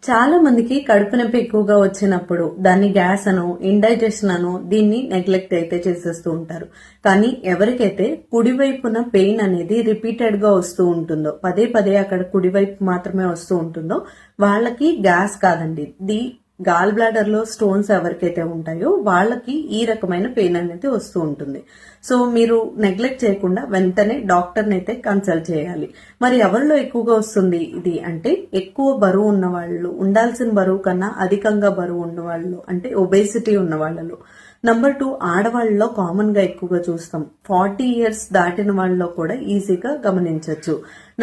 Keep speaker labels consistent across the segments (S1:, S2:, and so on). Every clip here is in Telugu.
S1: చాలా మందికి కడుపు నొప్పి ఎక్కువగా వచ్చినప్పుడు దాన్ని గ్యాస్ అనో ఇండైజెషన్ అనో దీన్ని నెగ్లెక్ట్ అయితే చేసేస్తూ ఉంటారు. కానీ ఎవరికైతే కుడివైపున పెయిన్ అనేది రిపీటెడ్ గా వస్తూ ఉంటుందో, పదే పదే అక్కడ కుడివైపు మాత్రమే వస్తూ ఉంటుందో వాళ్ళకి గ్యాస్ కాదండి, గాల్ బ్లాడర్ లో స్టోన్స్ ఎవరికైతే ఉంటాయో వాళ్ళకి ఈ రకమైన పెయిన్ అనేది వస్తూ ఉంటుంది. సో మీరు నెగ్లెక్ట్ చేయకుండా వెంటనే డాక్టర్ని అయితే కన్సల్ట్ చేయాలి. మరి ఎవరిలో ఎక్కువగా వస్తుంది ఇది అంటే, ఎక్కువ బరువు ఉన్న వాళ్ళు, ఉండాల్సిన బరువు కన్నా అధికంగా బరువు ఉన్న వాళ్ళు, అంటే ఒబేసిటీ ఉన్న వాళ్ళలో. నంబర్ 2, ఆడవాళ్ళలో కామన్ గా ఎక్కువగా చూస్తాం. 40 ఇయర్స్ దాటిన వాళ్ళలో కూడా ఈజీగా గమనించవచ్చు.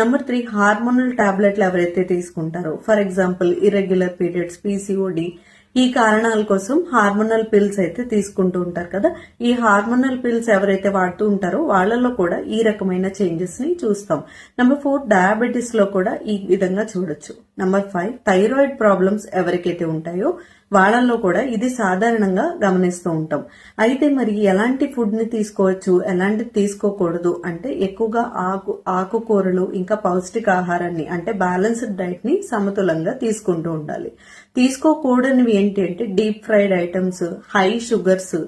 S1: నంబర్ 3, హార్మోనల్ టాబ్లెట్లు ఎవరైతే తీసుకుంటారో, for example irregular periods, PCOD, ఈ కారణాల కోసం హార్మోనల్ పిల్స్ అయితే తీసుకుంటూ ఉంటారు కదా. ఈ హార్మోనల్ పిల్స్ ఎవరైతే వాడుతూ ఉంటారో వాళ్ళలో కూడా ఈ రకమైన చేంజెస్ ని చూస్తాం. నంబర్ 4, డయాబెటీస్ లో కూడా ఈ విధంగా చూడొచ్చు. నంబర్ 5, థైరాయిడ్ ప్రాబ్లమ్స్ ఎవరికైతే ఉంటాయో వాళ్ళల్లో కూడా ఇది సాధారణంగా గమనిస్తూ ఉంటాం. అయితే మరి ఎలాంటి ఫుడ్ ని తీసుకోవచ్చు, ఎలాంటి తీసుకోకూడదు అంటే, ఎక్కువగా ఆకుకూరలు ఇంకా పౌష్టికాహారాన్ని అంటే బ్యాలెన్స్డ్ డైట్ ని సమతులంగా తీసుకుంటూ ఉండాలి. తీసుకోకూడనివి ఏంటి అంటే, deep fried items, high sugars,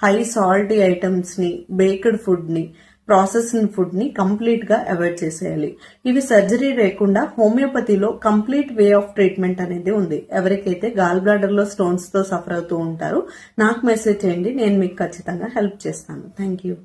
S1: high salty items ని, బేక్డ్ ఫుడ్ ని, ప్రాసెసింగ్ ఫుడ్ ని కంప్లీట్ గా అవాయిడ్ చేసేయాలి. ఇవి సర్జరీ లేకుండా హోమియోపతిలో కంప్లీట్ వే ఆఫ్ ట్రీట్మెంట్ అనేది ఉంది. ఎవరికైతే గాల్ బ్లాడర్ లో స్టోన్స్ తో సఫర్ అవుతూ ఉంటారో నాకు మెసేజ్ చేయండి, నేను మీకు ఖచ్చితంగా హెల్ప్ చేస్తాను. Thank you.